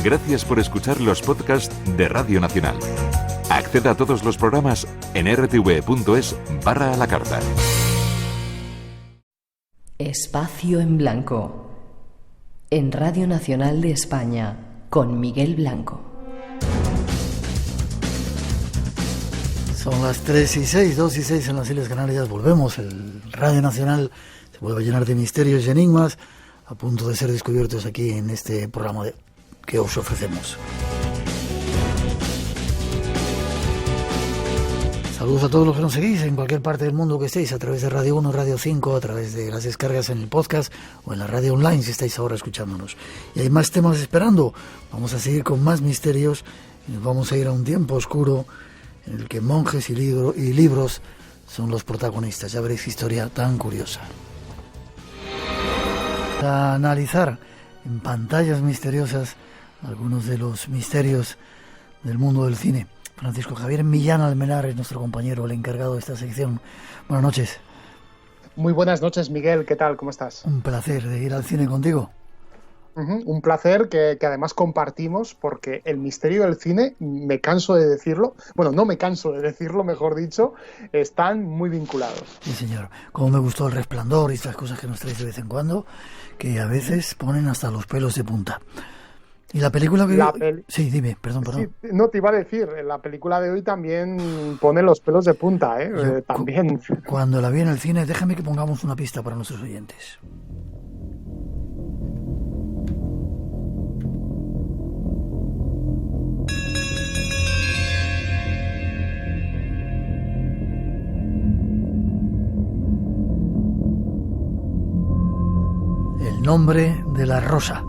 Gracias por escuchar los podcasts de Radio Nacional. Acceda a todos los programas en rtv.es/a la carta. Espacio en Blanco. En Radio Nacional de España, con Miguel Blanco. Son las 3:06, 2:06 en las Islas Canarias. Volvemos. El Radio Nacional se vuelve a llenar de misterios y enigmas a punto de ser descubiertos aquí en este programa que os ofrecemos. Saludos a todos los que nos seguís en cualquier parte del mundo que estéis, a través de Radio 1, Radio 5, a través de las descargas en el podcast o en la radio online si estáis ahora escuchándonos. Y hay más temas esperando. Vamos a seguir con más misterios y nos vamos a ir a un tiempo oscuro en el que monjes y libros son los protagonistas. Ya veréis qué historia tan curiosa. A analizar en pantallas misteriosas algunos de los misterios del mundo del cine. Francisco Javier Millán Almenar es nuestro compañero, el encargado de esta sección. Buenas noches. Muy buenas noches, Miguel. ¿Qué tal? ¿Cómo estás? Un placer de ir al cine contigo. Un placer que además compartimos, porque el misterio del cine, me canso de decirlo, bueno, no me canso de decirlo, mejor dicho, están muy vinculados. Sí, señor. Como me gustó El Resplandor y estas cosas que nos traes de vez en cuando, que a veces ponen hasta los pelos de punta. Y la película que... Sí, dime, perdón. Sí, no, te iba a decir, la película de hoy también pone los pelos de punta, también. Cuando la vi en el cine, déjame que pongamos una pista para nuestros oyentes. El nombre de la rosa.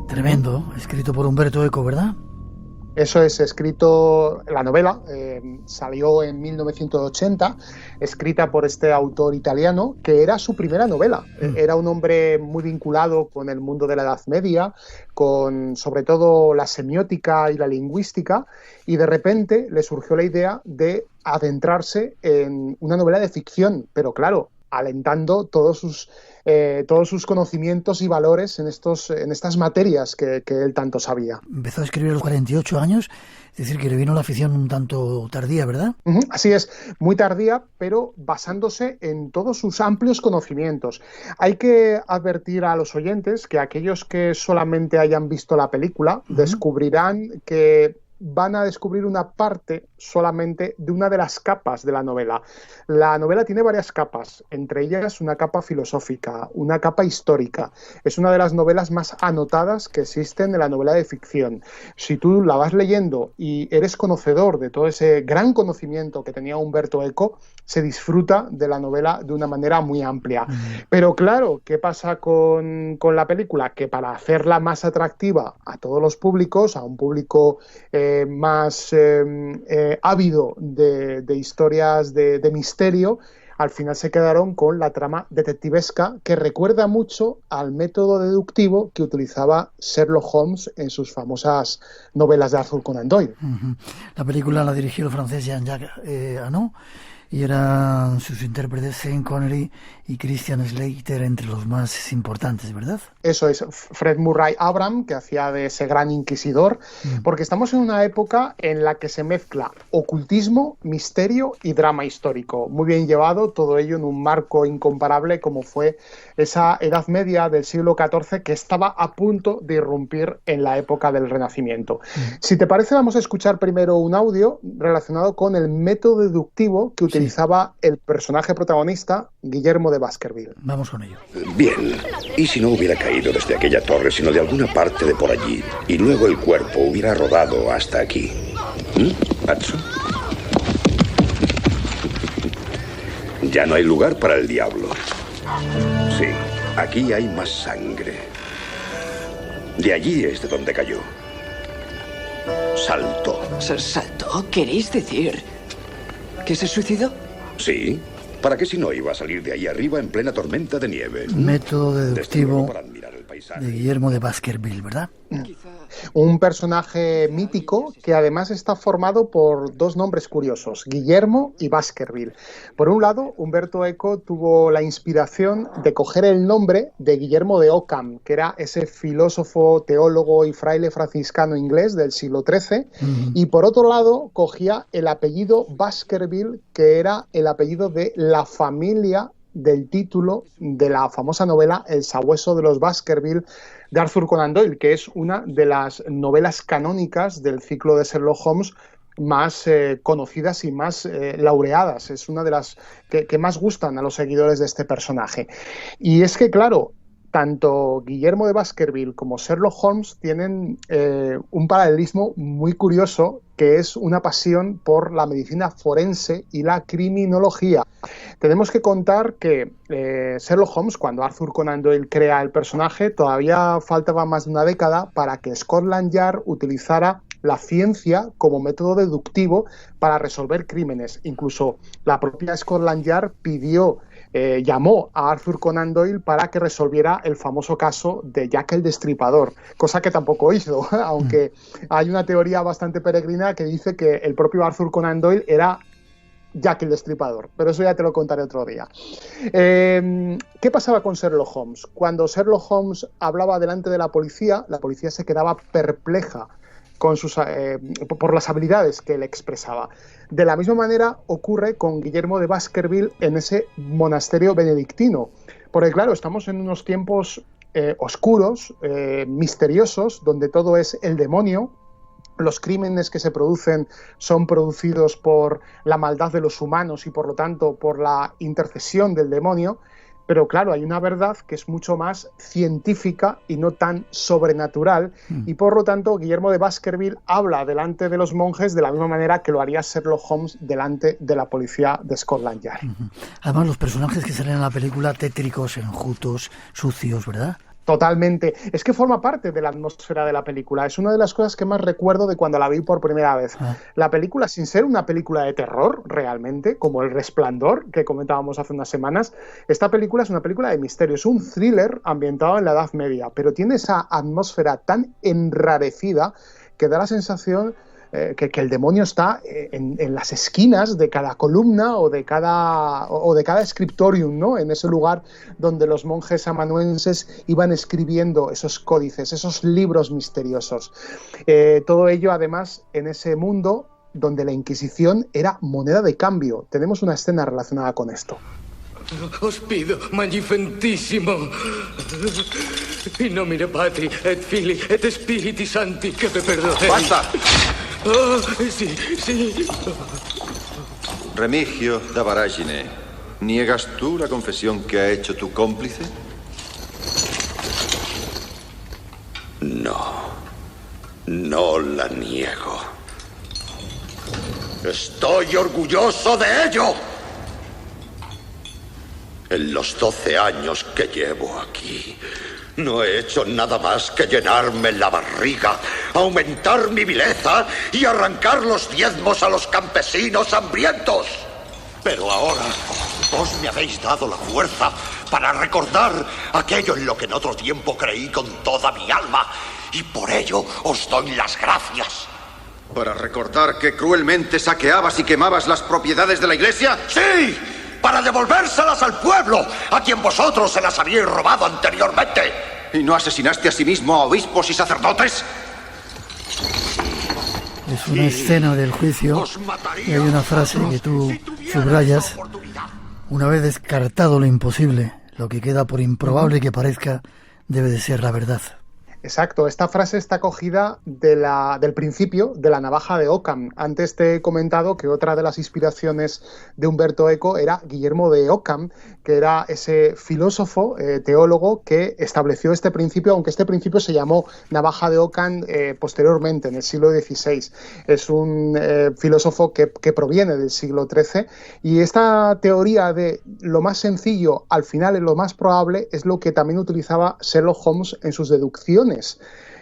Tremendo, escrito por Umberto Eco, ¿verdad? Eso es, escrito, la novela salió en 1980, escrita por este autor italiano, que era su primera novela. Era un hombre muy vinculado con el mundo de la Edad Media, con sobre todo la semiótica y la lingüística, y de repente le surgió la idea de adentrarse en una novela de ficción, pero claro, alentando todos sus conocimientos y valores en estas materias que él tanto sabía. Empezó a escribir a los 48 años, es decir, que le vino la afición un tanto tardía, ¿verdad? Así es, muy tardía, pero basándose en todos sus amplios conocimientos. Hay que advertir a los oyentes que aquellos que solamente hayan visto la película descubrirán que van a descubrir una parte solamente de una de las capas de la novela. La novela tiene varias capas, entre ellas una capa filosófica, una capa histórica. Es una de las novelas más anotadas que existen en la novela de ficción. Si tú la vas leyendo y eres conocedor de todo ese gran conocimiento que tenía Umberto Eco, se disfruta de la novela de una manera muy amplia. Pero claro, ¿qué pasa con la película? Que para hacerla más atractiva a todos los públicos, a un público más ávido de historias de misterio, al final se quedaron con la trama detectivesca que recuerda mucho al método deductivo que utilizaba Sherlock Holmes en sus famosas novelas de Arthur Conan Doyle. La película la dirigió el francés Jean-Jacques Annaud y eran sus intérpretes Sean Connery y Christian Slater entre los más importantes, ¿verdad? Eso es, Fred Murray Abraham, que hacía de ese gran inquisidor, porque estamos en una época en la que se mezcla ocultismo, misterio y drama histórico. Muy bien llevado, todo ello en un marco incomparable como fue esa Edad Media del siglo XIV que estaba a punto de irrumpir en la época del Renacimiento. Si te parece, vamos a escuchar primero un audio relacionado con el método deductivo que utilizaba el personaje protagonista, Guillermo de Baskerville. Vamos con ello. Bien, ¿y si no hubiera caído desde aquella torre, sino de alguna parte de por allí, y luego el cuerpo hubiera rodado hasta aquí? ¿Watson? Ya no hay lugar para el diablo. Sí, aquí hay más sangre. De allí es de donde cayó. Saltó. ¿Saltó? ¿Queréis decir que se suicidó? Sí. ¿Para qué si no iba a salir de ahí arriba en plena tormenta de nieve? Método deductivo de Guillermo de Baskerville, ¿verdad? Un personaje mítico que además está formado por dos nombres curiosos, Guillermo y Baskerville. Por un lado, Umberto Eco tuvo la inspiración de coger el nombre de Guillermo de Ockham, que era ese filósofo, teólogo y fraile franciscano inglés del siglo XIII, y por otro lado cogía el apellido Baskerville, que era el apellido de la familia del título de la famosa novela El sabueso de los Baskerville de Arthur Conan Doyle, que es una de las novelas canónicas del ciclo de Sherlock Holmes más conocidas y más laureadas. Es una de las que más gustan a los seguidores de este personaje. Y es que, claro, tanto Guillermo de Baskerville como Sherlock Holmes tienen un paralelismo muy curioso, que es una pasión por la medicina forense y la criminología. Tenemos que contar que Sherlock Holmes, cuando Arthur Conan Doyle crea el personaje, todavía faltaba más de una década para que Scotland Yard utilizara la ciencia como método deductivo para resolver crímenes. Incluso la propia Scotland Yard llamó a Arthur Conan Doyle para que resolviera el famoso caso de Jack el Destripador, cosa que tampoco hizo, aunque hay una teoría bastante peregrina que dice que el propio Arthur Conan Doyle era Jack el Destripador, pero eso ya te lo contaré otro día. ¿Qué pasaba con Sherlock Holmes? Cuando Sherlock Holmes hablaba delante de la policía se quedaba perpleja por las habilidades que él expresaba. De la misma manera ocurre con Guillermo de Baskerville en ese monasterio benedictino, porque claro, estamos en unos tiempos oscuros, misteriosos, donde todo es el demonio. Los crímenes que se producen son producidos por la maldad de los humanos y por lo tanto por la intercesión del demonio. Pero claro, hay una verdad que es mucho más científica y no tan sobrenatural, y por lo tanto Guillermo de Baskerville habla delante de los monjes de la misma manera que lo haría Sherlock Holmes delante de la policía de Scotland Yard. Además, los personajes que salen en la película, tétricos, enjutos, sucios, ¿verdad? Totalmente. Es que forma parte de la atmósfera de la película. Es una de las cosas que más recuerdo de cuando la vi por primera vez. La película, sin ser una película de terror, realmente, como El Resplandor, que comentábamos hace unas semanas, esta película es una película de misterio. Es un thriller ambientado en la Edad Media, pero tiene esa atmósfera tan enrarecida que da la sensación que el demonio está en las esquinas de cada columna o de cada scriptorium, ¿no? En ese lugar donde los monjes amanuenses iban escribiendo esos códices, esos libros misteriosos. Todo ello, además, en ese mundo donde la Inquisición era moneda de cambio. Tenemos una escena relacionada con esto. Os pido, magnificentissimo, in nomine Patri et Filii et Spiritus Sancti, que me perdonéis. ¡Basta! Oh, sí. Remigio da Varagine, ¿niegas tú la confesión que ha hecho tu cómplice? No la niego. Estoy orgulloso de ello. En los 12 años que llevo aquí, no he hecho nada más que llenarme la barriga, aumentar mi vileza y arrancar los diezmos a los campesinos hambrientos. Pero ahora vos me habéis dado la fuerza para recordar aquello en lo que en otro tiempo creí con toda mi alma, y por ello os doy las gracias. ¿Para recordar que cruelmente saqueabas y quemabas las propiedades de la iglesia? ¡Sí! Para devolvérselas al pueblo, a quien vosotros se las habíais robado anteriormente. ¿Y no asesinaste a sí mismo a obispos y sacerdotes? Es una escena del juicio y hay una frase que tú subrayas: una vez descartado lo imposible, lo que queda por improbable que parezca debe de ser la verdad. Exacto, esta frase está cogida del principio de La navaja de Ockham. Antes te he comentado que otra de las inspiraciones de Umberto Eco era Guillermo de Ockham, que era ese filósofo, teólogo, que estableció este principio, aunque este principio se llamó navaja de Ockham posteriormente, en el siglo XVI. Es un filósofo que proviene del siglo XIII, y esta teoría de lo más sencillo al final es lo más probable es lo que también utilizaba Sherlock Holmes en sus deducciones.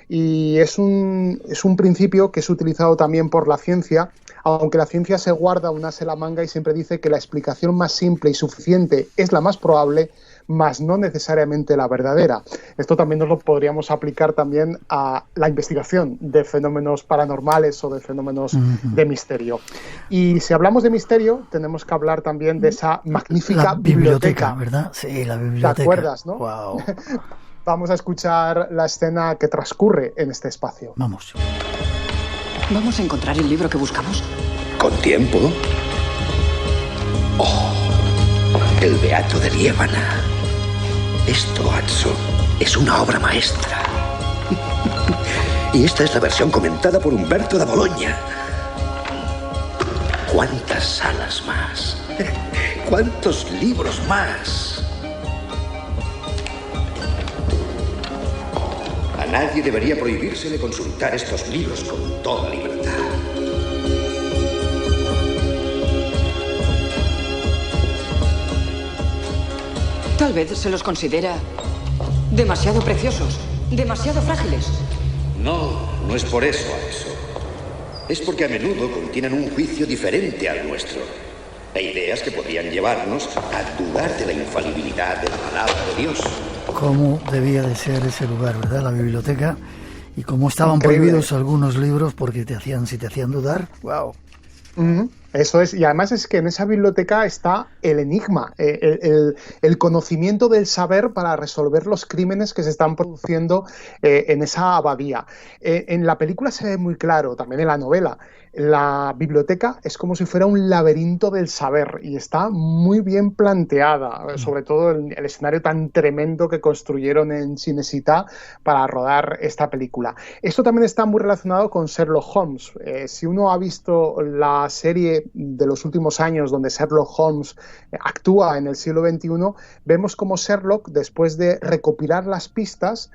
Y es un principio que es utilizado también por la ciencia aunque la ciencia se guarda un as en la manga y siempre dice que la explicación más simple y suficiente es la más probable, mas no necesariamente la verdadera. Esto también nos lo podríamos aplicar también a la investigación de fenómenos paranormales o de fenómenos de misterio. Y si hablamos de misterio, tenemos que hablar también de esa magnífica biblioteca, ¿verdad? Sí, la biblioteca. ¿Te acuerdas, no? Wow. Vamos a escuchar la escena que transcurre en este espacio. Vamos. ¿Vamos a encontrar el libro que buscamos? ¿Con tiempo? Oh, el Beato de Liébana. Esto, Atso, es una obra maestra. Y esta es la versión comentada por Humberto de Bologna. ¿Cuántas salas más? ¿Cuántos libros más? A nadie debería prohibírsele consultar estos libros con toda libertad. Tal vez se los considera demasiado preciosos, demasiado frágiles. No, no es por eso, Atso. Es porque a menudo contienen un juicio diferente al nuestro. E ideas que podrían llevarnos a dudar de la infalibilidad de la palabra de Dios. Cómo debía de ser ese lugar, ¿verdad? La biblioteca. Y cómo estaban Increíble. prohibidos algunos libros porque si te hacían dudar. ¡Wow! Eso es, y además es que en esa biblioteca está el enigma, el conocimiento del saber para resolver los crímenes que se están produciendo en esa abadía. En la película se ve muy claro, también en la novela, la biblioteca es como si fuera un laberinto del saber y está muy bien planteada, sobre todo el escenario tan tremendo que construyeron en Cinecittà para rodar esta película. Esto también está muy relacionado con Sherlock Holmes. Si uno ha visto la serie de los últimos años donde Sherlock Holmes actúa en el siglo XXI, vemos como Sherlock, después de recopilar las pistas,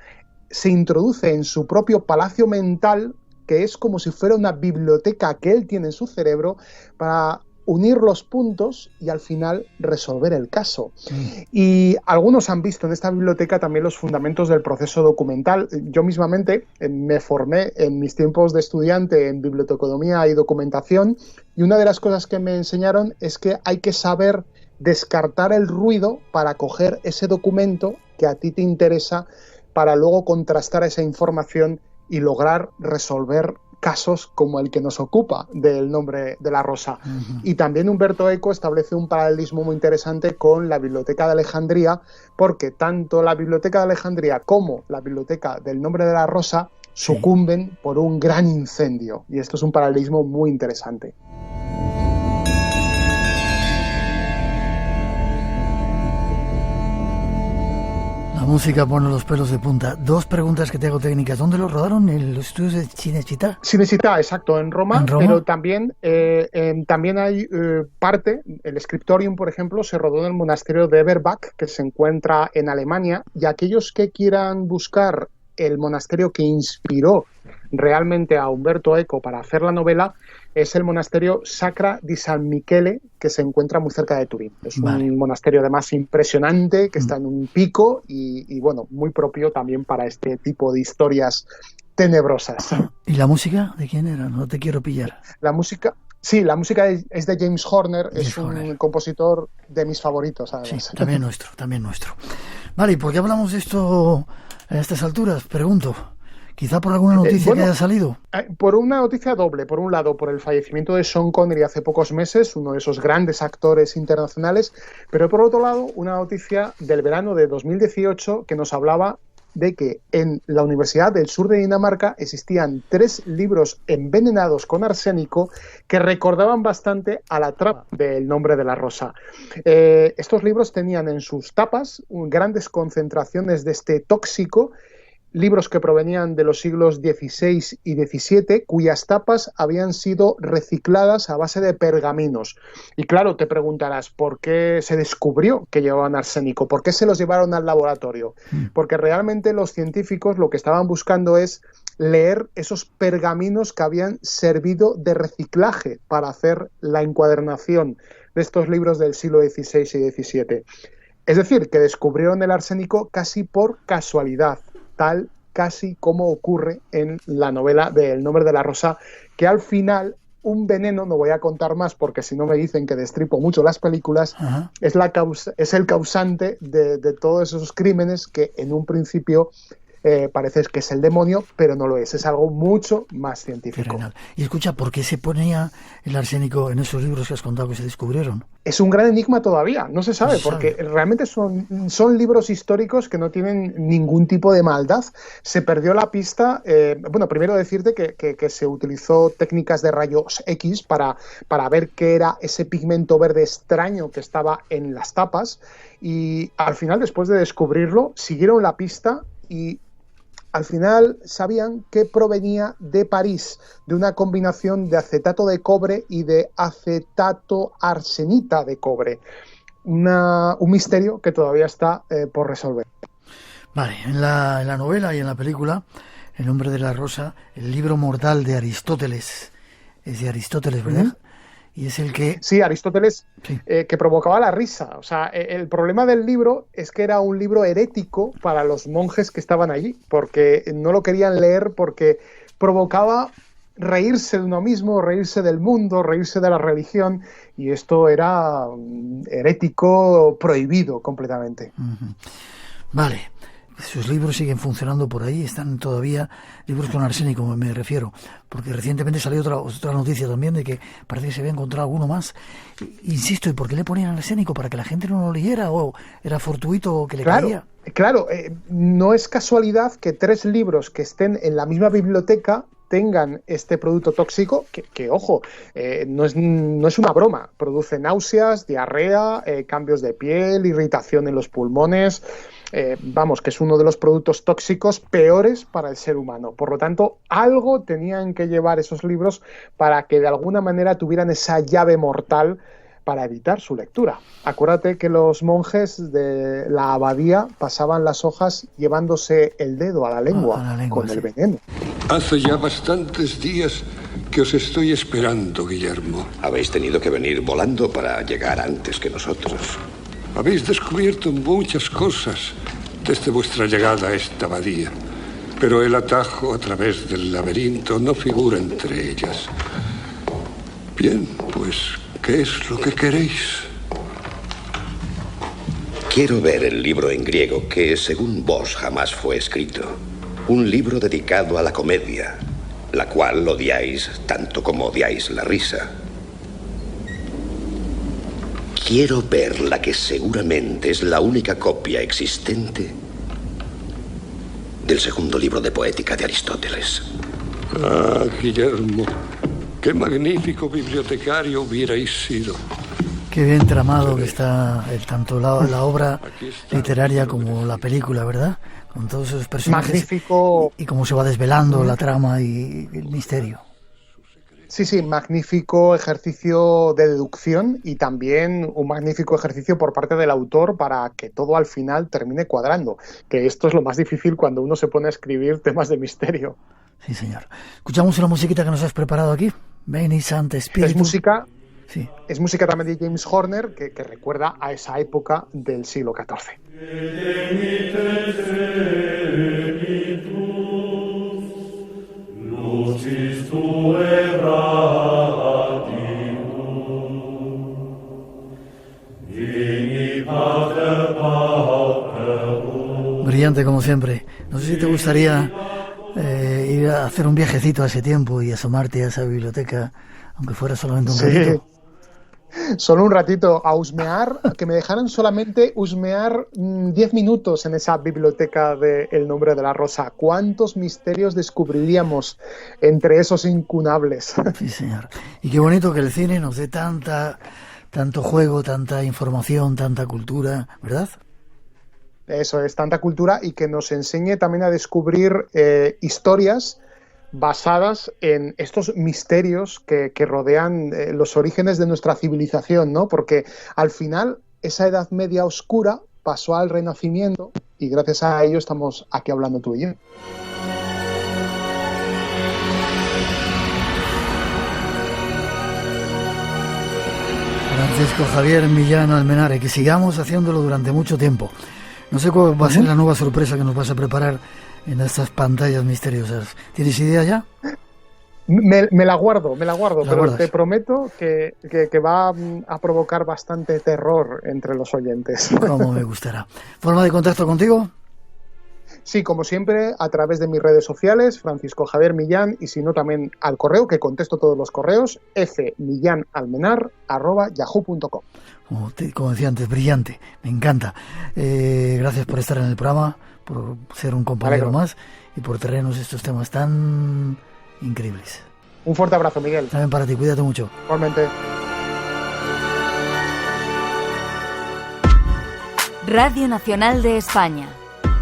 se introduce en su propio palacio mental, que es como si fuera una biblioteca que él tiene en su cerebro, para unir los puntos y al final resolver el caso. Y algunos han visto en esta biblioteca también los fundamentos del proceso documental. Yo mismamente me formé en mis tiempos de estudiante en biblioteconomía y documentación, y una de las cosas que me enseñaron es que hay que saber descartar el ruido para coger ese documento que a ti te interesa, para luego contrastar esa información y lograr resolver casos como el que nos ocupa del Nombre de la Rosa. Y también Umberto Eco establece un paralelismo muy interesante con la Biblioteca de Alejandría, porque tanto la Biblioteca de Alejandría como la Biblioteca del Nombre de la Rosa sucumben por un gran incendio. Y esto es un paralelismo muy interesante. La música pone los pelos de punta. Dos preguntas que te hago técnicas. ¿Dónde lo rodaron? ¿En los estudios de Cinecittà? Cinecittà, exacto, en Roma. ¿En Roma? Pero también hay parte, el Scriptorium, por ejemplo, se rodó en el monasterio de Eberbach, que se encuentra en Alemania, y aquellos que quieran buscar el monasterio que inspiró realmente a Umberto Eco para hacer la novela es el monasterio Sacra di San Michele, que se encuentra muy cerca de Turín. Es un monasterio además impresionante, que está en un pico y bueno, muy propio también para este tipo de historias tenebrosas. ¿Y la música de quién era? No te quiero pillar. La música es de James Horner, un compositor de mis favoritos, además. Sí, también nuestro. Vale, ¿y por qué hablamos de esto a estas alturas? Pregunto. ¿Quizá por alguna noticia que haya salido? Por una noticia doble. Por un lado, por el fallecimiento de Sean Connery hace pocos meses, uno de esos grandes actores internacionales, pero por otro lado, una noticia del verano de 2018 que nos hablaba de que en la Universidad del Sur de Dinamarca existían 3 libros envenenados con arsénico que recordaban bastante a la trama del Nombre de la Rosa. Estos libros tenían en sus tapas grandes concentraciones de este tóxico, libros que provenían de los siglos XVI y XVII, cuyas tapas habían sido recicladas a base de pergaminos. Y claro, te preguntarás, ¿por qué se descubrió que llevaban arsénico? ¿Por qué se los llevaron al laboratorio? Porque realmente los científicos lo que estaban buscando es leer esos pergaminos que habían servido de reciclaje para hacer la encuadernación de estos libros del siglo XVI y XVII. Es decir, que descubrieron el arsénico casi por casualidad, tal casi como ocurre en la novela de El Nombre de la Rosa, que al final un veneno, no voy a contar más porque si no me dicen que destripo mucho las películas, es el causante de todos esos crímenes que en un principio parece que es el demonio, pero no lo es algo mucho más científico. Y escucha, ¿por qué se ponía el arsénico en esos libros que has contado que se descubrieron? Es un gran enigma todavía, no se sabe, porque realmente son libros históricos que no tienen ningún tipo de maldad. Se perdió la pista, bueno, primero decirte que se utilizó técnicas de rayos X para ver qué era ese pigmento verde extraño que estaba en las tapas, y al final, después de descubrirlo, siguieron la pista y al final sabían que provenía de París, de una combinación de acetato de cobre y de acetato arsenita de cobre. Un misterio que todavía está por resolver. Vale, en la novela y en la película, El nombre de la rosa, el libro mortal de Aristóteles, es de Aristóteles, ¿verdad? Y es el que... Sí, Aristóteles, que provocaba la risa. O sea, el problema del libro es que era un libro herético para los monjes que estaban allí, porque no lo querían leer porque provocaba reírse de uno mismo, reírse del mundo, reírse de la religión, y esto era herético, prohibido completamente. Vale. Sus libros siguen funcionando por ahí, están todavía libros con arsénico, me refiero, porque recientemente salió otra noticia también de que parece que se había encontrado alguno más. Insisto, ¿y por qué le ponían arsénico? ¿Para que la gente no lo leyera o era fortuito que le caía? Claro, no es casualidad que 3 libros que estén en la misma biblioteca tengan este producto tóxico, que ojo, no es una broma, produce náuseas, diarrea, cambios de piel, irritación en los pulmones. Vamos, que es uno de los productos tóxicos peores para el ser humano. Por lo tanto, algo tenían que llevar esos libros para que de alguna manera tuvieran esa llave mortal para evitar su lectura. Acuérdate que los monjes de la abadía pasaban las hojas llevándose el dedo a la lengua con el veneno. Hace ya bastantes días que os estoy esperando, Guillermo. Habéis tenido que venir volando para llegar antes que nosotros. Habéis descubierto muchas cosas desde vuestra llegada a esta abadía, pero el atajo a través del laberinto no figura entre ellas. Bien, pues, ¿qué es lo que queréis? Quiero ver el libro en griego que, según vos, jamás fue escrito. Un libro dedicado a la comedia, la cual odiáis tanto como odiáis la risa. Quiero ver la que seguramente es la única copia existente del segundo libro de poética de Aristóteles. Ah, Guillermo, qué magnífico bibliotecario hubierais sido. Qué bien tramado que está tanto la obra literaria como la película, ¿verdad? Con todos esos personajes. Magnífico. Y cómo se va desvelando la trama y el misterio. Sí, magnífico ejercicio de deducción y también un magnífico ejercicio por parte del autor para que todo al final termine cuadrando, que esto es lo más difícil cuando uno se pone a escribir temas de misterio. Sí, señor. Escuchamos una musiquita que nos has preparado aquí. Veni Sancte Spiritus. Es música también de James Horner que recuerda a esa época del siglo XIV. Brillante como siempre. No sé si te gustaría ir a hacer un viajecito a ese tiempo y asomarte a esa biblioteca, aunque fuera solamente un ratito. Solo un ratito, a husmear, que me dejaran solamente husmear 10 minutos en esa biblioteca de El nombre de la rosa. ¿Cuántos misterios descubriríamos entre esos incunables? Sí, señor. Y qué bonito que el cine nos dé tanto juego, tanta información, tanta cultura, ¿verdad? Eso es, tanta cultura, y que nos enseñe también a descubrir historias basadas en estos misterios que rodean los orígenes de nuestra civilización, ¿no? Porque al final esa Edad Media oscura pasó al Renacimiento y gracias a ello estamos aquí hablando tú y yo. Francisco Javier Millán Almenara, que sigamos haciéndolo durante mucho tiempo. No sé cuál va a ser la nueva sorpresa que nos vas a preparar en estas pantallas misteriosas. ¿Tienes idea ya? Me la guardo, pero guardas. te prometo que va a provocar bastante terror entre los oyentes. Como me gustará. ¿Forma de contacto contigo? Sí, como siempre, a través de mis redes sociales, Francisco Javier Millán, y si no también al correo, que contesto todos los correos, fmillanalmenar@yahoo.com. Como decía antes, brillante, me encanta. Gracias por estar en el programa, por ser un compañero más y por traernos estos temas tan increíbles. Un fuerte abrazo, Miguel. También para ti, cuídate mucho. Igualmente. Radio Nacional de España.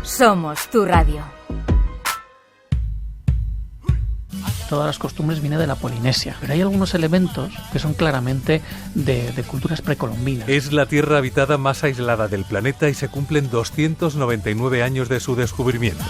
Somos tu radio. Todas las costumbres vienen de la Polinesia, pero hay algunos elementos que son claramente de culturas precolombinas. Es la tierra habitada más aislada del planeta y se cumplen 299 años de su descubrimiento.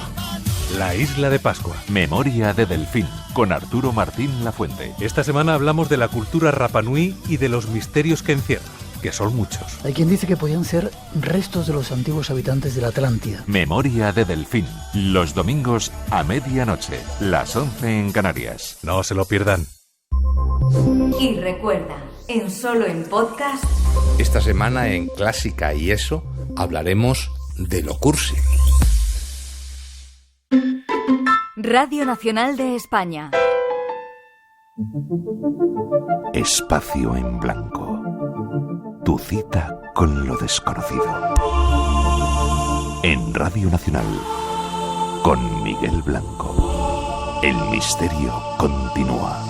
La isla de Pascua. Memoria de Delfín, con Arturo Martín Lafuente. Esta semana hablamos de la cultura Rapa Nui y de los misterios que encierra, que son muchos. Hay quien dice que podían ser restos de los antiguos habitantes de la Atlántida. Memoria de Delfín, los domingos a medianoche, las 11 en Canarias. No se lo pierdan. Y recuerda, Solo en Podcast. Esta semana en Clásica y Eso hablaremos de lo cursi. Radio Nacional de España. Espacio en blanco. Tu cita con lo desconocido. En Radio Nacional, con Miguel Blanco. El misterio continúa.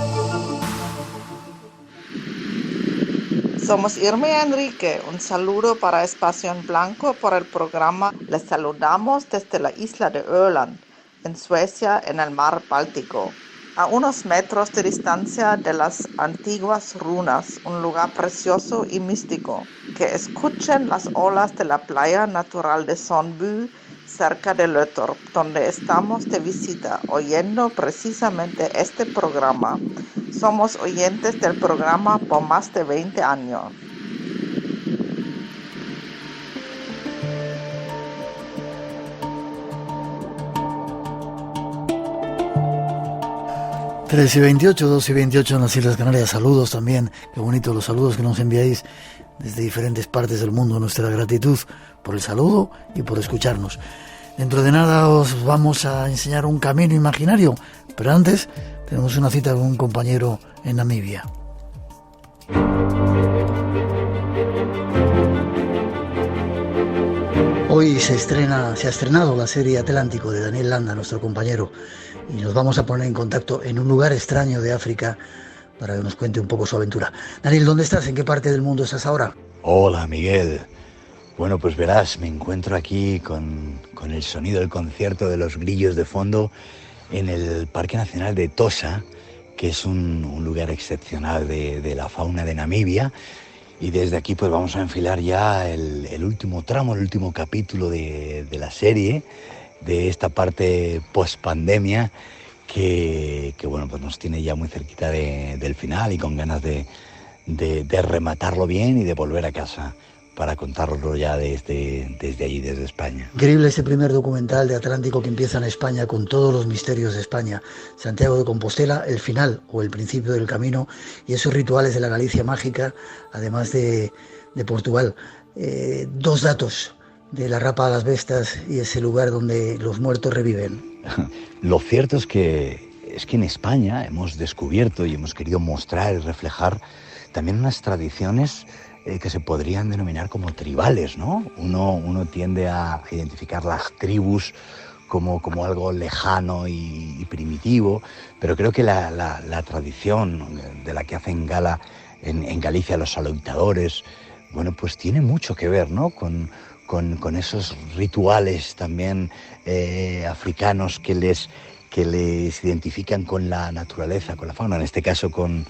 Somos Irma y Enrique. Un saludo para Espacio en Blanco por el programa. Les saludamos desde la isla de Öland, en Suecia, en el mar Báltico. A unos metros de distancia de las antiguas runas, un lugar precioso y místico. Que escuchen las olas de la playa natural de Sundby, cerca de Löttorp, donde estamos de visita, oyendo precisamente este programa. Somos oyentes del programa por más de 20 años. Tres y 28, 2 y 28 en las Islas Canarias. Saludos también, qué bonitos los saludos que nos enviáis desde diferentes partes del mundo. Nuestra gratitud por el saludo y por escucharnos. Dentro de nada os vamos a enseñar un camino imaginario, pero antes tenemos una cita con un compañero en Namibia. Hoy se ha estrenado la serie Atlántico de Daniel Landa, nuestro compañero, y nos vamos a poner en contacto en un lugar extraño de África para que nos cuente un poco su aventura. Daniel, ¿dónde estás? ¿En qué parte del mundo estás ahora? Hola, Miguel. Bueno, pues verás, me encuentro aquí con el sonido del concierto de los grillos de fondo en el Parque Nacional de Tosa, que es un lugar excepcional de la fauna de Namibia. Y desde aquí pues vamos a enfilar ya el último tramo, el último capítulo de la serie, de esta parte post-pandemia, que bueno, pues nos tiene ya muy cerquita del final y con ganas de rematarlo bien y de volver a casa para contarlo ya desde allí, desde España. Increíble este primer documental de Atlántico que empieza en España con todos los misterios de España. Santiago de Compostela, el final o el principio del camino y esos rituales de la Galicia mágica, además de Portugal. Dos datos de la Rapa de las Bestas y ese lugar donde los muertos reviven. Lo cierto es que en España hemos descubierto y hemos querido mostrar y reflejar también unas tradiciones que se podrían denominar como tribales, ¿no? Uno tiende a identificar las tribus como algo lejano y primitivo, pero creo que la tradición de la que hacen gala en Galicia los aloitadores, bueno, pues tiene mucho que ver, ¿no? Con esos rituales también africanos que les identifican con la naturaleza, con la fauna, en este caso con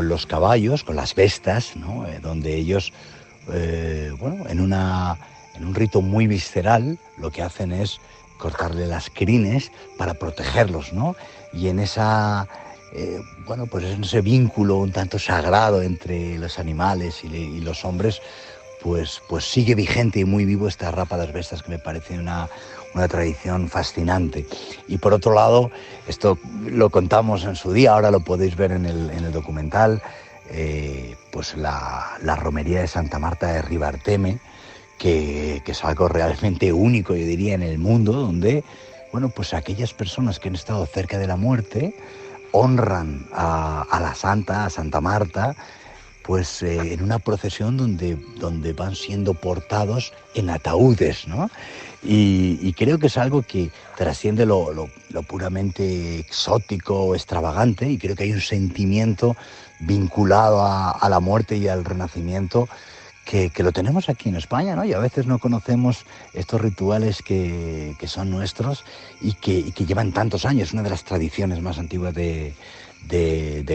los caballos, con las bestas, ¿no? Donde ellos, en un rito muy visceral, lo que hacen es cortarle las crines para protegerlos, ¿no? Y en esa, pues en ese vínculo un tanto sagrado entre los animales y los hombres, pues sigue vigente y muy vivo esta Rapa de las Bestas, que me parece una una tradición fascinante. Y por otro lado, esto lo contamos en su día, ahora lo podéis ver en el documental, pues la romería de Santa Marta de Ribarteme, que es algo realmente único, yo diría, en el mundo, donde, bueno, pues aquellas personas que han estado cerca de la muerte honran a la Santa, a Santa Marta, pues en una procesión donde van siendo portados en ataúdes, ¿no? Y creo que es algo que trasciende lo puramente exótico, extravagante, y creo que hay un sentimiento vinculado a la muerte y al renacimiento que lo tenemos aquí en España, ¿no? Y a veces no conocemos estos rituales que son nuestros y que llevan tantos años. Es una de las tradiciones más antiguas de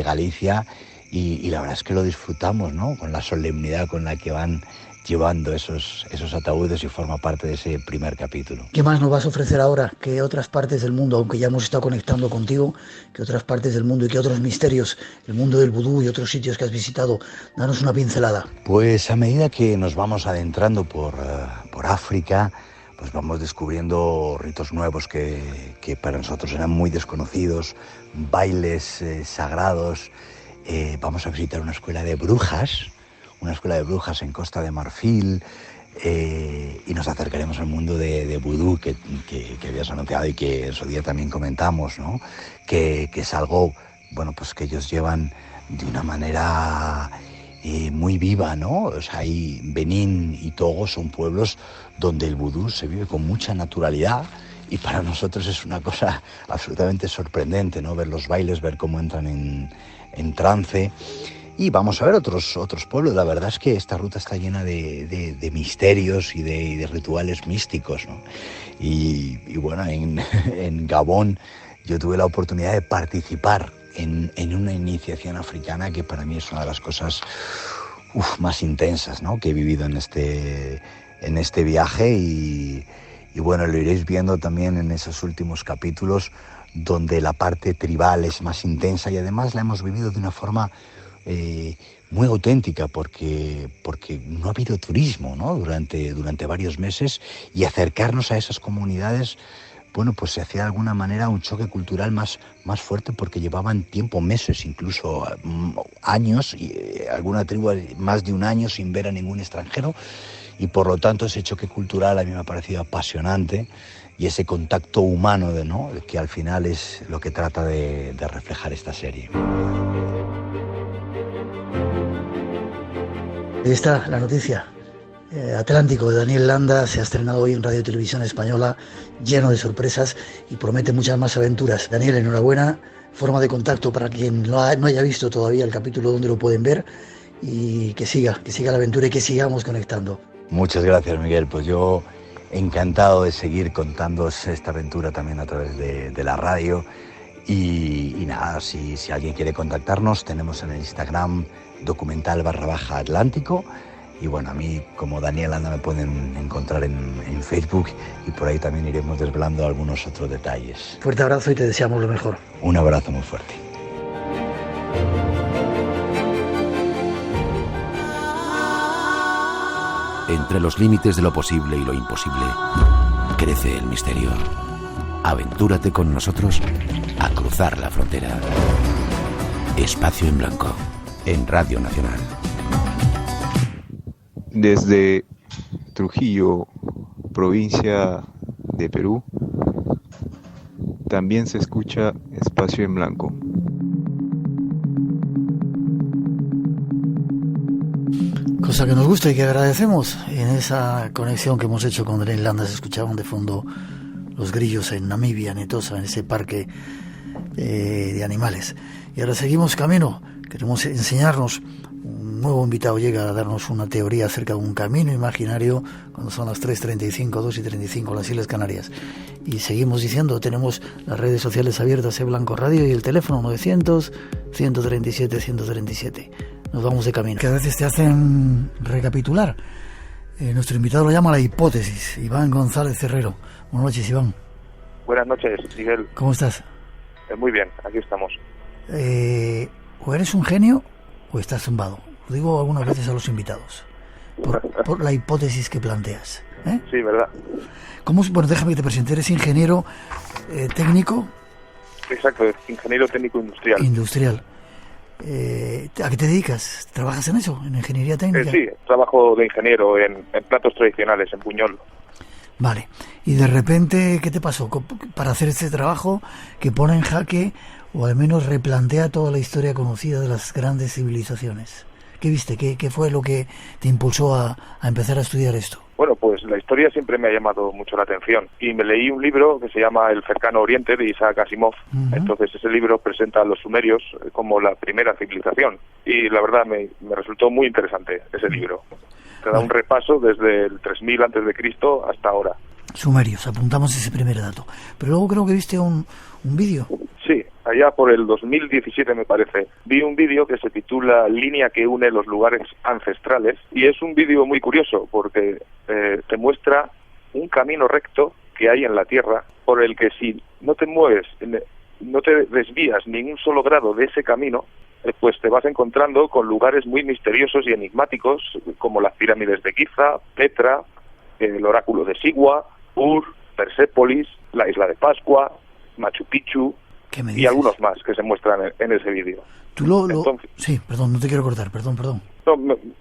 Galicia, y la verdad es que lo disfrutamos, ¿no? Con la solemnidad con la que van llevando esos ataúdes, y forma parte de ese primer capítulo. ¿Qué más nos vas a ofrecer ahora? ¿Qué otras partes del mundo, aunque ya hemos estado conectando contigo, qué otras partes del mundo y qué otros misterios, el mundo del vudú y otros sitios que has visitado? Danos una pincelada. Pues a medida que nos vamos adentrando por África, pues vamos descubriendo ritos nuevos que para nosotros eran muy desconocidos, bailes sagrados. Vamos a visitar una escuela de brujas en Costa de Marfil, y nos acercaremos al mundo de vudú que habías anunciado y que en su día también comentamos, ¿no? Que es algo, bueno, pues que ellos llevan de una manera muy viva, ¿no? O sea, ahí Benín y Togo son pueblos donde el vudú se vive con mucha naturalidad, y para nosotros es una cosa absolutamente sorprendente, ¿no? Ver los bailes, ver cómo entran en trance. Y vamos a ver otros pueblos. La verdad es que esta ruta está llena de misterios y de rituales místicos, ¿no? Y bueno, en Gabón yo tuve la oportunidad de participar en una iniciación africana que para mí es una de las cosas más intensas, ¿no? Que he vivido en este viaje, y bueno, lo iréis viendo también en esos últimos capítulos, donde la parte tribal es más intensa, y además la hemos vivido de una forma muy auténtica, porque no ha habido turismo, ¿no? durante varios meses, y acercarnos a esas comunidades, bueno, pues se hacía de alguna manera un choque cultural más fuerte, porque llevaban tiempo, meses, incluso años, y alguna tribu más de un año sin ver a ningún extranjero, y por lo tanto ese choque cultural a mí me ha parecido apasionante, y ese contacto humano, ¿no? Que al final es lo que trata de reflejar esta serie. Ahí está la noticia. Atlántico de Daniel Landa se ha estrenado hoy en Radio Televisión Española, lleno de sorpresas y promete muchas más aventuras. Daniel, enhorabuena. Forma de contacto para quien no haya visto todavía el capítulo, donde lo pueden ver, y que siga la aventura y que sigamos conectando. Muchas gracias, Miguel. Pues yo encantado de seguir contándoos esta aventura también a través de la radio. Y nada, si alguien quiere contactarnos, tenemos en el Instagram documental_Atlántico, y bueno, a mí como Daniel Landa me pueden encontrar en Facebook, y por ahí también iremos desvelando algunos otros detalles. Fuerte abrazo y te deseamos lo mejor. Un abrazo muy fuerte. Entre los límites de lo posible y lo imposible, crece el misterio. Aventúrate con nosotros a cruzar la frontera. Espacio en Blanco, en Radio Nacional. Desde Trujillo, provincia de Perú, también se escucha Espacio en Blanco. Cosa que nos gusta y que agradecemos. En esa conexión que hemos hecho con Daniel Landa se escuchaban de fondo los grillos en Namibia, Netosa, en ese parque de animales. Y ahora seguimos camino. Queremos enseñarnos. Un nuevo invitado llega a darnos una teoría acerca de un camino imaginario cuando son las 3:35, 2:35 las Islas Canarias. Y seguimos diciendo, tenemos las redes sociales abiertas, Blanco Radio, y el teléfono 900-137-137. Nos vamos de camino. Que a veces te hacen recapitular. Nuestro invitado lo llama la hipótesis, Iván González Cerrero. Buenas noches, Iván. Buenas noches, Miguel. ¿Cómo estás? Muy bien, aquí estamos. O eres un genio o estás zumbado. Lo digo algunas veces a los invitados. Por la hipótesis que planteas. Sí, verdad. Bueno, déjame que te presente. Eres ingeniero técnico. Exacto, ingeniero técnico industrial. Industrial. ¿A qué te dedicas? ¿Trabajas en eso, en ingeniería técnica? Sí, trabajo de ingeniero en platos tradicionales, en Buñol. Vale. Y de repente, ¿qué te pasó para hacer este trabajo que pone en jaque o al menos replantea toda la historia conocida de las grandes civilizaciones? ¿Qué viste? ¿Qué fue lo que te impulsó a empezar a estudiar esto? Bueno, pues la historia siempre me ha llamado mucho la atención y me leí un libro que se llama El cercano Oriente de Isaac Asimov. Entonces ese libro presenta a los sumerios como la primera civilización y la verdad me resultó muy interesante ese libro. Te da un repaso desde el 3000 a.C. hasta ahora. Sumerios, apuntamos ese primer dato. Pero luego creo que viste un vídeo. Sí, allá por el 2017 me parece. Vi un vídeo que se titula Línea que une los lugares ancestrales y es un vídeo muy curioso porque te muestra un camino recto que hay en la Tierra por el que si no te mueves, no te desvías ni un solo grado de ese camino, pues te vas encontrando con lugares muy misteriosos y enigmáticos como las pirámides de Giza, Petra, el oráculo de Sigua, Ur, Persépolis, la isla de Pascua, Machu Picchu y algunos más que se muestran en ese vídeo. Entonces, sí, perdón, no te quiero cortar, perdón.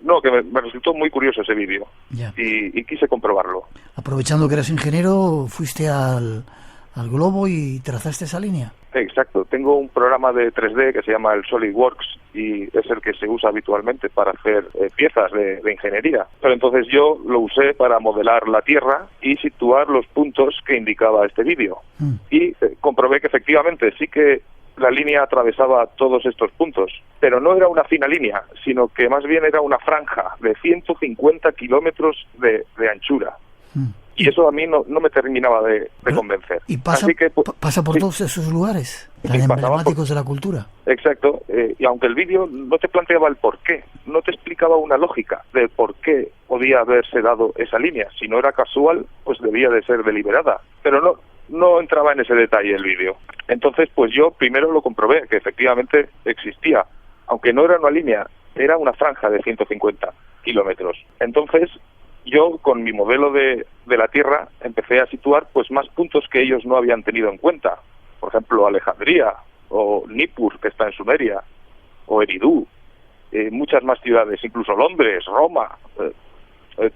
No, que me resultó muy curioso ese vídeo y quise comprobarlo. Aprovechando que eras ingeniero, fuiste al globo y trazaste esa línea. Exacto, tengo un programa de 3D que se llama el SolidWorks y es el que se usa habitualmente para hacer piezas de ingeniería. Pero entonces yo lo usé para modelar la Tierra y situar los puntos que indicaba este vídeo. Y comprobé que efectivamente sí que la línea atravesaba todos estos puntos, pero no era una fina línea, sino que más bien era una franja de 150 kilómetros de anchura. Y eso a mí no me terminaba de convencer. Y pasa por todos esos lugares tan emblemáticos de la cultura. Exacto, y aunque el vídeo no te planteaba el porqué, no te explicaba una lógica de por qué podía haberse dado esa línea. Si no era casual, pues debía de ser deliberada. Pero no entraba en ese detalle el vídeo. Entonces, pues yo primero lo comprobé, que efectivamente existía. Aunque no era una línea, era una franja de 150 kilómetros. Entonces, yo con mi modelo de la Tierra empecé a situar pues más puntos que ellos no habían tenido en cuenta. Por ejemplo, Alejandría, o Nippur, que está en Sumeria, o Eridu, muchas más ciudades, incluso Londres, Roma,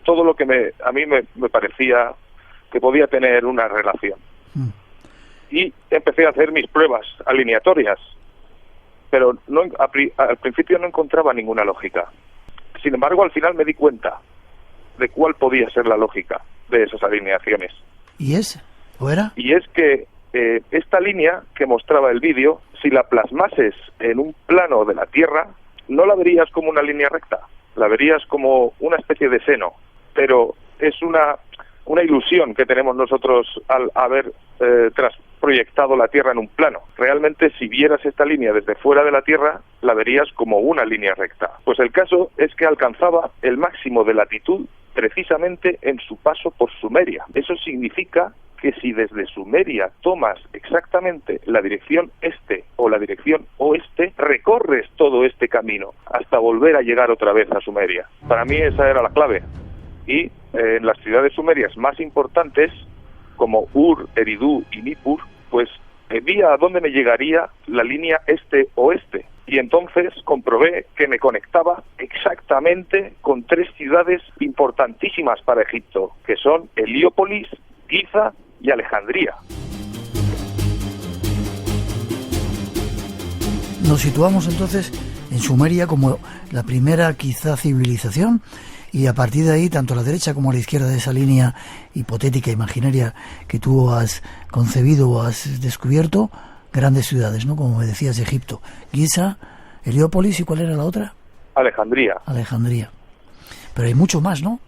todo lo que a mí me parecía que podía tener una relación. Y empecé a hacer mis pruebas alineatorias, pero al principio no encontraba ninguna lógica. Sin embargo, al final me di cuenta de cuál podía ser la lógica de esas alineaciones. ¿Y es? ¿O era? Y es que esta línea que mostraba el vídeo, si la plasmases en un plano de la Tierra, no la verías como una línea recta, la verías como una especie de seno, pero es una ilusión que tenemos nosotros al haber proyectado la Tierra en un plano. Realmente, si vieras esta línea desde fuera de la Tierra, la verías como una línea recta. Pues el caso es que alcanzaba el máximo de latitud precisamente en su paso por Sumeria. Eso significa que si desde Sumeria tomas exactamente la dirección este o la dirección oeste, recorres todo este camino hasta volver a llegar otra vez a Sumeria. Para mí esa era la clave. Y en las ciudades sumerias más importantes, como Ur, Eridu y Nippur, pues vi a dónde me llegaría la línea este-oeste. Y entonces comprobé que me conectaba exactamente con 3 ciudades importantísimas para Egipto, que son Heliópolis, Giza y Alejandría. Nos situamos entonces en Sumeria como la primera quizá civilización, y a partir de ahí, tanto a la derecha como a la izquierda de esa línea hipotética, imaginaria, que tú has concebido o has descubierto, grandes ciudades, ¿no? Como me decías, Egipto, Giza, Heliópolis, ¿y cuál era la otra? Alejandría. Pero hay mucho más, ¿no?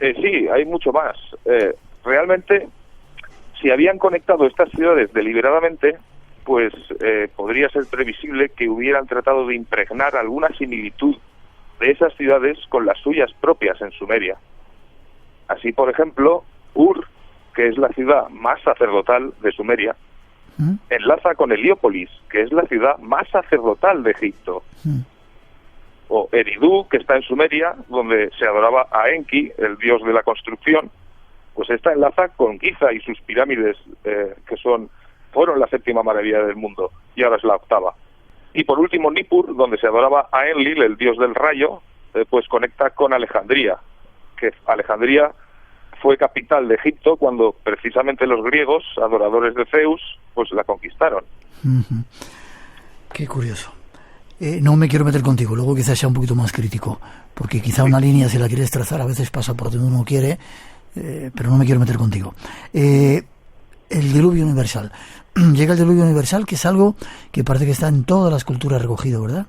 Sí, hay mucho más. Realmente, si habían conectado estas ciudades deliberadamente, pues podría ser previsible que hubieran tratado de impregnar alguna similitud de esas ciudades con las suyas propias en Sumeria. Así, por ejemplo, Ur, que es la ciudad más sacerdotal de Sumeria, enlaza con Heliópolis, que es la ciudad más sacerdotal de Egipto. O Eridu, que está en Sumeria, donde se adoraba a Enki, el dios de la construcción, Pues esta enlaza con Giza y sus pirámides, que fueron la 7ª maravilla del mundo, y ahora es la 8ª. Y por último, Nippur, donde se adoraba a Enlil, el dios del rayo, pues conecta con Alejandría, que Alejandría fue capital de Egipto cuando precisamente los griegos, adoradores de Zeus, pues la conquistaron. Qué curioso. No me quiero meter contigo, luego quizás sea un poquito más crítico, porque quizá una línea, si la quieres trazar, a veces pasa por donde uno quiere, pero no me quiero meter contigo. El diluvio universal. Llega el diluvio universal, que es algo que parece que está en todas las culturas recogido, ¿verdad?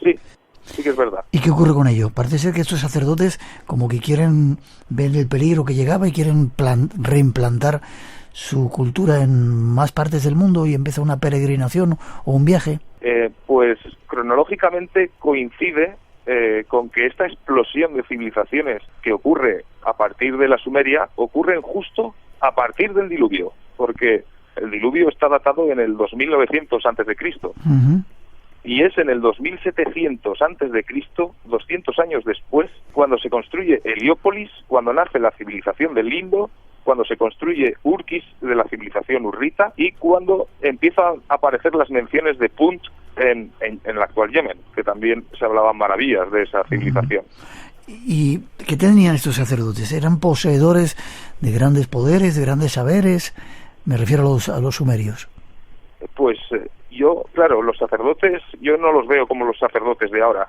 Sí que es verdad. ¿Y qué ocurre con ello? Parece ser que estos sacerdotes como que quieren ver el peligro que llegaba y quieren reimplantar su cultura en más partes del mundo y empieza una peregrinación o un viaje. Pues cronológicamente coincide con que esta explosión de civilizaciones que ocurre a partir de la Sumeria ocurren justo a partir del diluvio, porque el diluvio está datado en el 2900 a.C. Y es en el 2700 a.C., 200 años después, cuando se construye Heliópolis, cuando nace la civilización del Indo, cuando se construye Urquis de la civilización urrita y cuando empiezan a aparecer las menciones de Punt en el actual Yemen, que también se hablaban maravillas de esa civilización. ¿Y qué tenían estos sacerdotes? ¿Eran poseedores de grandes poderes, de grandes saberes? Me refiero a los sumerios. Pues claro, los sacerdotes, yo no los veo como los sacerdotes de ahora.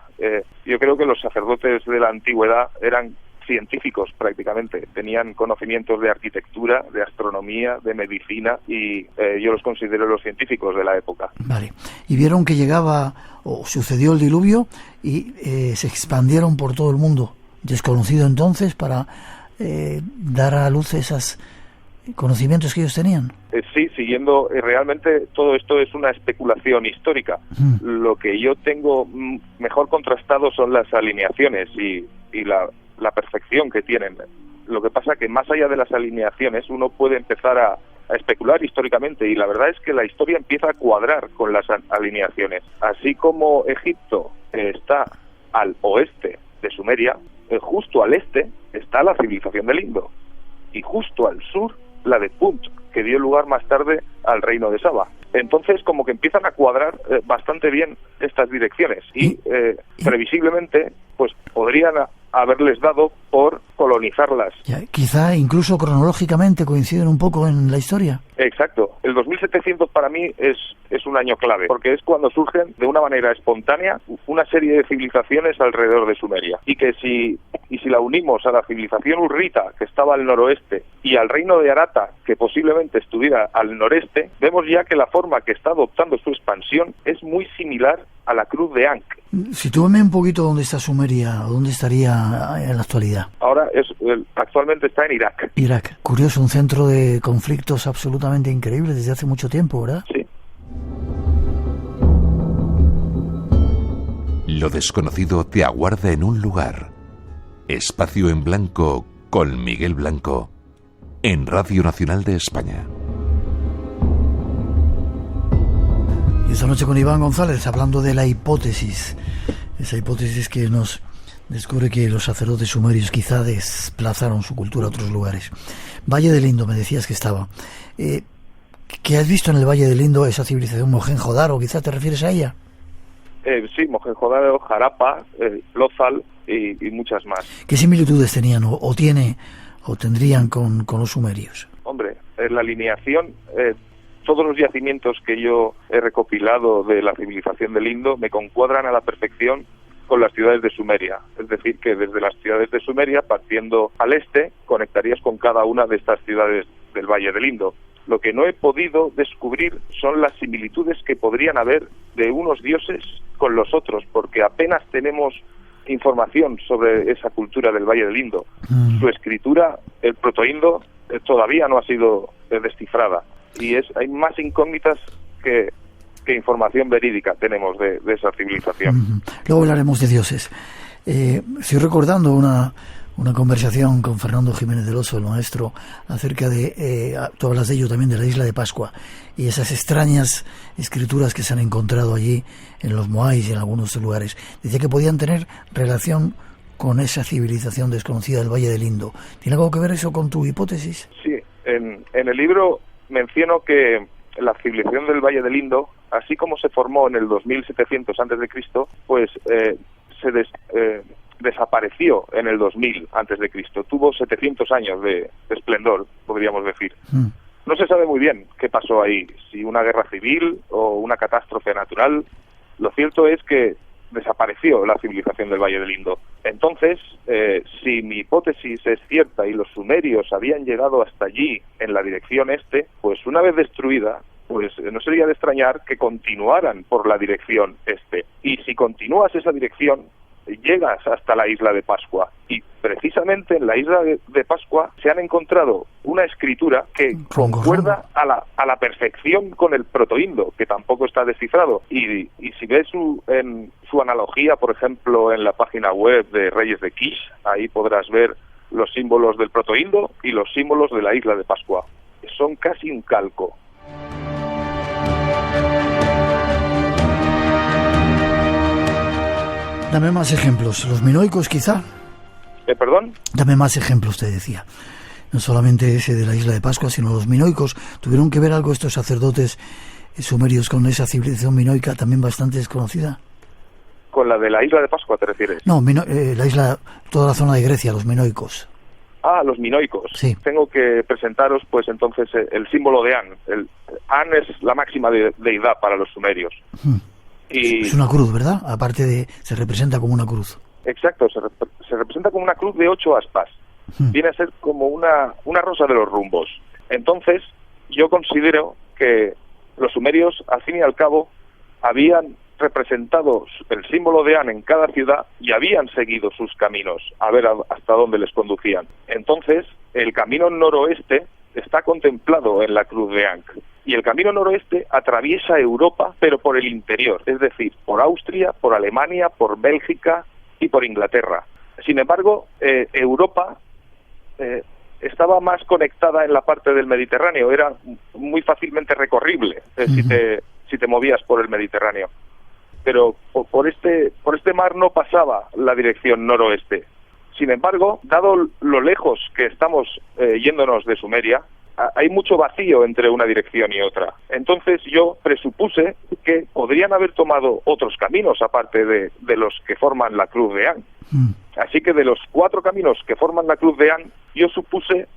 Yo creo que los sacerdotes de la antigüedad eran científicos prácticamente, tenían conocimientos de arquitectura, de astronomía, de medicina y yo los considero los científicos de la época. Vale, y vieron que llegaba o sucedió el diluvio y se expandieron por todo el mundo, desconocido entonces, para dar a luz esos conocimientos que ellos tenían. Sí, siguiendo, realmente todo esto es una especulación histórica. Lo que yo tengo mejor contrastado son las alineaciones y la perfección que tienen. Lo que pasa que más allá de las alineaciones uno puede empezar a especular históricamente y la verdad es que la historia empieza a cuadrar con las alineaciones. Así como Egipto está al oeste de Sumeria, justo al este está la civilización del Indo y justo al sur la de Punt, que dio lugar más tarde al reino de Saba. Entonces como que empiezan a cuadrar bastante bien estas direcciones y previsiblemente pues podrían haberles dado por colonizarlas. Ya, quizá incluso cronológicamente coinciden un poco en la historia. Exacto. El 2700 para mí es un año clave, porque es cuando surgen de una manera espontánea una serie de civilizaciones alrededor de Sumeria. Y que si la unimos a la civilización urrita, que estaba al noroeste, y al reino de Arata, que posiblemente estuviera al noreste, vemos ya que la forma que está adoptando su expansión es muy similar a la cruz de Ankh. Sitúame un poquito dónde está Sumeria, o dónde estaría en la actualidad. Ahora actualmente está en Irak. Irak, curioso, un centro de conflictos absolutamente increíble desde hace mucho tiempo, ¿verdad? Sí. Lo desconocido te aguarda en un lugar. Espacio en Blanco con Miguel Blanco en Radio Nacional de España. Y esta noche con Iván González hablando de la hipótesis, esa hipótesis que nos descubre que los sacerdotes sumerios quizá desplazaron su cultura a otros lugares. Valle del Indo, me decías que estaba. ¿Qué has visto en el Valle del Indo, esa civilización Mohenjo-Daro? ¿Quizá te refieres a ella? Sí, Mohenjo-Daro, Harappa, Lothal y muchas más. ¿Qué similitudes tenían o tendrían con los sumerios? Hombre, la alineación, todos los yacimientos que yo he recopilado de la civilización del Indo me concuadran a la perfección con las ciudades de Sumeria. Es decir, que desde las ciudades de Sumeria, partiendo al este, conectarías con cada una de estas ciudades del Valle del Indo. Lo que no he podido descubrir son las similitudes que podrían haber de unos dioses con los otros, porque apenas tenemos información sobre esa cultura del Valle del Indo. Su escritura, el protoindo, todavía no ha sido descifrada y hay más incógnitas que información verídica tenemos de esa civilización. Luego hablaremos de dioses. Estoy recordando una conversación con Fernando Jiménez del Oso, el maestro, acerca de, tú hablas de ello también, de la isla de Pascua y esas extrañas escrituras que se han encontrado allí en los Moais y en algunos lugares. Decía que podían tener relación con esa civilización desconocida del Valle del Indo. ¿Tiene algo que ver eso con tu hipótesis? Sí, en el libro menciono que la civilización del Valle del Indo, así como se formó en el 2700 a.C., pues desapareció en el 2000 a.C. Tuvo 700 años de esplendor, podríamos decir. No se sabe muy bien qué pasó ahí, si una guerra civil o una catástrofe natural. Lo cierto es que desapareció la civilización del Valle del Indo. Entonces, si mi hipótesis es cierta y los sumerios habían llegado hasta allí en la dirección este, pues una vez destruida, pues no sería de extrañar que continuaran por la dirección este. Y si continúas esa dirección, llegas hasta la isla de Pascua. Y precisamente en la isla de Pascua se han encontrado una escritura que concuerda a la perfección con el protoindo, que tampoco está descifrado. Y si ves en su analogía, por ejemplo, en la página web de Reyes de Kish, ahí podrás ver los símbolos del protoindo y los símbolos de la isla de Pascua. Son casi un calco. Dame más ejemplos. Los minoicos, quizá. ¿Perdón? Dame más ejemplos, te decía. No solamente ese de la isla de Pascua, sino los minoicos. ¿Tuvieron que ver algo estos sacerdotes sumerios con esa civilización minoica también bastante desconocida? ¿Con la de la isla de Pascua te refieres? No, la isla, toda la zona de Grecia, los minoicos. Ah, los minoicos. Sí. Tengo que presentaros, pues entonces, el símbolo de An. An es la máxima deidad para los sumerios. Y es una cruz, ¿verdad? Aparte se representa como una cruz. Exacto, se representa como una cruz de 8 aspas. Viene a ser como una rosa de los rumbos. Entonces, yo considero que los sumerios, al fin y al cabo, habían representado el símbolo de An en cada ciudad y habían seguido sus caminos a ver hasta dónde les conducían. Entonces, el camino noroeste está contemplado en la cruz de Ankh. Y el camino noroeste atraviesa Europa, pero por el interior, es decir, por Austria, por Alemania, por Bélgica y por Inglaterra. Sin embargo, Europa estaba más conectada en la parte del Mediterráneo, era muy fácilmente recorrible si te movías por el Mediterráneo. Pero por este mar no pasaba la dirección noroeste. Sin embargo, dado lo lejos que estamos yéndonos de Sumeria, hay mucho vacío entre una dirección y otra. Entonces yo presupuse que podrían haber tomado otros caminos aparte de los que forman la cruz de An. Así que de los 4 caminos que forman la cruz de An, yo supuse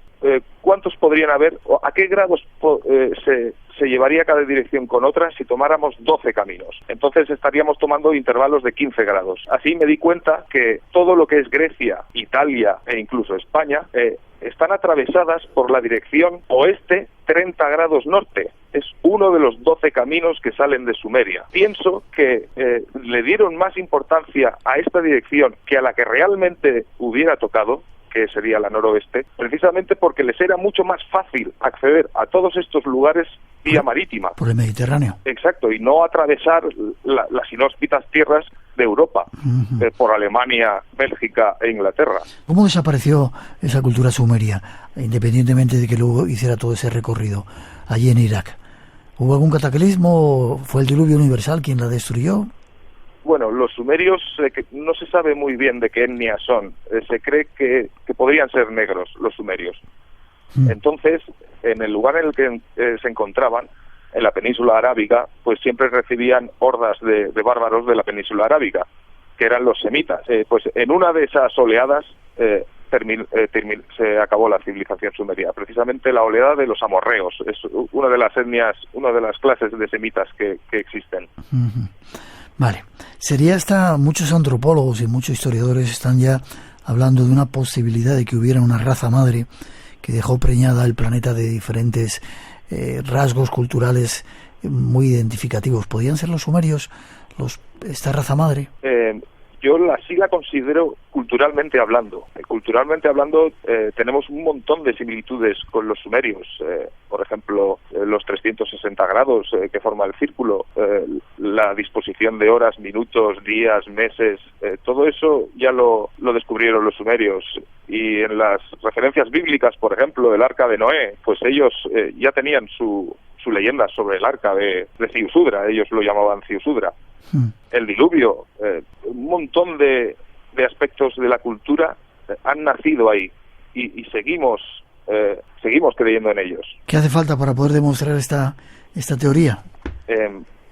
cuántos podrían haber, o a qué grados se llevaría cada dirección con otra si tomáramos 12 caminos. Entonces estaríamos tomando intervalos de 15 grados. Así me di cuenta que todo lo que es Grecia, Italia e incluso España están atravesadas por la dirección oeste 30 grados norte. Es uno de los 12 caminos que salen de Sumeria. Pienso que le dieron más importancia a esta dirección que a la que realmente hubiera tocado, que sería la noroeste, precisamente porque les era mucho más fácil acceder a todos estos lugares vía marítima. Por el Mediterráneo. Exacto, y no atravesar las inhóspitas tierras de Europa, por Alemania, Bélgica e Inglaterra. ¿Cómo desapareció esa cultura sumeria, independientemente de que luego hiciera todo ese recorrido allí en Irak? ¿Hubo algún cataclismo? ¿Fue el diluvio universal quien la destruyó? Bueno, los sumerios no se sabe muy bien de qué etnia son. Se cree que podrían ser negros los sumerios. Entonces, en el lugar en el que se encontraban, en la península arábiga, pues siempre recibían hordas de bárbaros de la península arábiga, que eran los semitas. Pues en una de esas oleadas se acabó la civilización sumeria. Precisamente la oleada de los amorreos es una de las etnias, una de las clases de semitas que existen. Vale. Muchos antropólogos y muchos historiadores están ya hablando de una posibilidad de que hubiera una raza madre que dejó preñada el planeta de diferentes rasgos culturales muy identificativos. ¿Podrían ser los sumerios esta raza madre? Yo sí la considero culturalmente hablando. Culturalmente hablando tenemos un montón de similitudes con los sumerios. Por ejemplo, los 360 grados que forma el círculo, la disposición de horas, minutos, días, meses, todo eso ya lo descubrieron los sumerios. Y en las referencias bíblicas, por ejemplo, el arca de Noé, pues ellos ya tenían su leyenda sobre el arca de Ziusudra, ellos lo llamaban Ziusudra. El diluvio, un montón de de aspectos de la cultura han nacido ahí y seguimos creyendo en ellos. ¿Qué hace falta para poder demostrar esta teoría?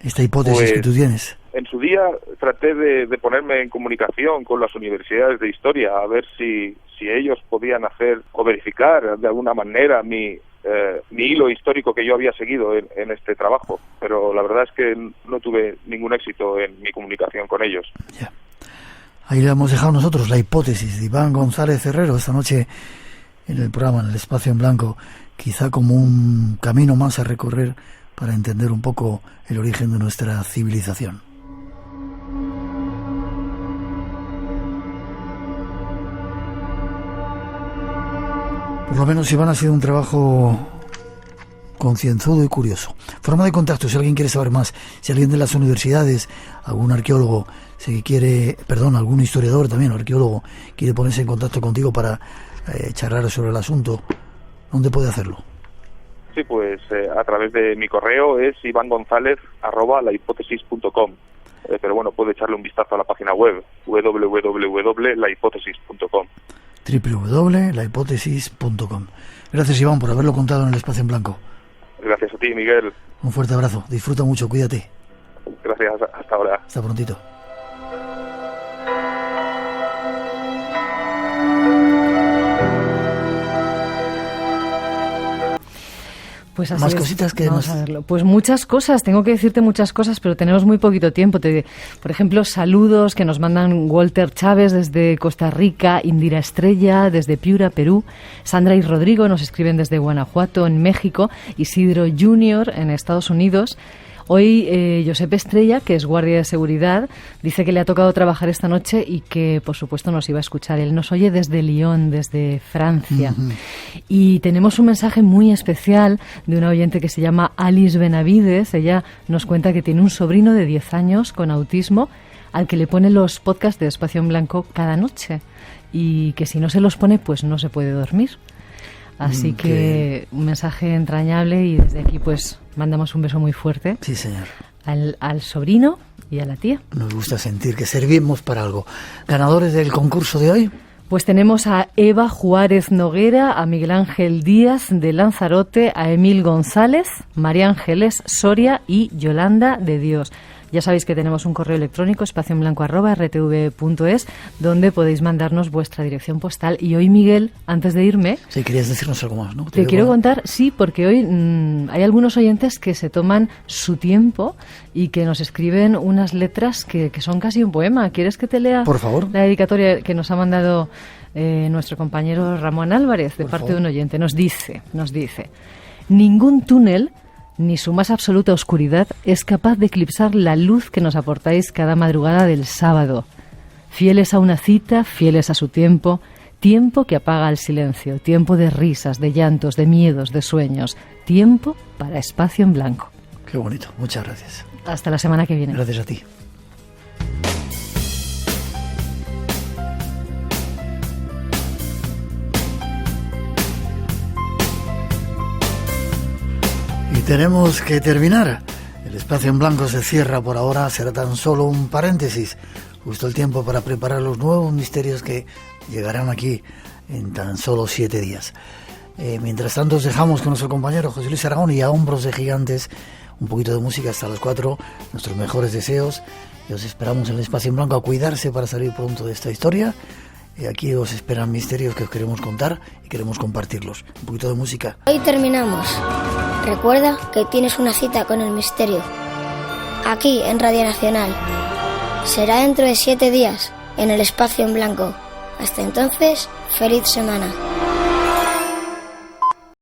Esta hipótesis pues, que tú tienes. En su día traté de ponerme en comunicación con las universidades de historia a ver si ellos podían hacer o verificar de alguna manera mi hilo histórico que yo había seguido en este trabajo, pero la verdad es que no tuve ningún éxito en mi comunicación con ellos. Ya. Ahí le hemos dejado nosotros la hipótesis de Iván González Herrero esta noche en el programa, en el Espacio en Blanco, quizá como un camino más a recorrer para entender un poco el origen de nuestra civilización. Por lo menos, Iván, ha sido un trabajo concienzudo y curioso. Forma de contacto, si alguien quiere saber más, si alguien de las universidades, algún arqueólogo, algún historiador también, o arqueólogo, quiere ponerse en contacto contigo para charlar sobre el asunto, ¿dónde puede hacerlo? Sí, pues a través de mi correo es ivangonzalez@lahipotesis.com. Pero bueno, puede echarle un vistazo a la página web www.lahipotesis.com. www.lahipotesis.com. Gracias, Iván, por haberlo contado en el Espacio en Blanco. Gracias a ti, Miguel. Un fuerte abrazo. Disfruta mucho, cuídate. Gracias, hasta ahora. Hasta prontito. Pues así más es. Cositas que Vamos a verlo. Pues muchas cosas, tengo que decirte muchas cosas, pero tenemos muy poquito tiempo. Por ejemplo, saludos que nos mandan Walter Chávez desde Costa Rica, Indira Estrella desde Piura, Perú, Sandra y Rodrigo nos escriben desde Guanajuato, en México, Isidro Junior en Estados Unidos. Hoy Josep Estrella, que es guardia de seguridad, dice que le ha tocado trabajar esta noche y que, por supuesto, nos iba a escuchar. Él nos oye desde Lyon, desde Francia. Uh-huh. Y tenemos un mensaje muy especial de una oyente que se llama Alice Benavides. Ella nos cuenta que tiene un sobrino de 10 años con autismo al que le pone los podcasts de Espacio en Blanco cada noche y que si no se los pone, pues no se puede dormir. Así que un mensaje entrañable y desde aquí pues mandamos un beso muy fuerte. Sí, señor. Al sobrino y a la tía. Nos gusta sentir que servimos para algo. ¿Ganadores del concurso de hoy? Pues tenemos a Eva Juárez Noguera, a Miguel Ángel Díaz de Lanzarote, a Emil González, María Ángeles Soria y Yolanda de Dios. Ya sabéis que tenemos un correo electrónico, espacioenblanco@rtv.es, donde podéis mandarnos vuestra dirección postal. Y hoy, Miguel, antes de irme... Sí, querías decirnos algo más, ¿no? Te quiero contar, sí, porque hoy hay algunos oyentes que se toman su tiempo y que nos escriben unas letras que son casi un poema. ¿Quieres que te lea? Por favor. La dedicatoria que nos ha mandado nuestro compañero Ramón Álvarez, de parte de un oyente. Nos dice, ningún túnel ni su más absoluta oscuridad es capaz de eclipsar la luz que nos aportáis cada madrugada del sábado. Fieles a una cita, fieles a su tiempo, tiempo que apaga el silencio, tiempo de risas, de llantos, de miedos, de sueños, tiempo para Espacio en Blanco. Qué bonito, muchas gracias. Hasta la semana que viene. Gracias a ti. Y tenemos que terminar. El Espacio en Blanco se cierra por ahora, será tan solo un paréntesis. Justo el tiempo para preparar los nuevos misterios que llegarán aquí en tan solo 7 días. Mientras tanto os dejamos con nuestro compañero José Luis Aragón y a hombros de gigantes un poquito de música hasta las 4, nuestros mejores deseos, y os esperamos en el Espacio en Blanco a cuidarse para salir pronto de esta historia. Aquí os esperan misterios que os queremos contar y queremos compartirlos. Un poquito de música. Hoy terminamos. Recuerda que tienes una cita con el misterio. Aquí en Radio Nacional. Será dentro de 7 días en el Espacio en Blanco. Hasta entonces, feliz semana.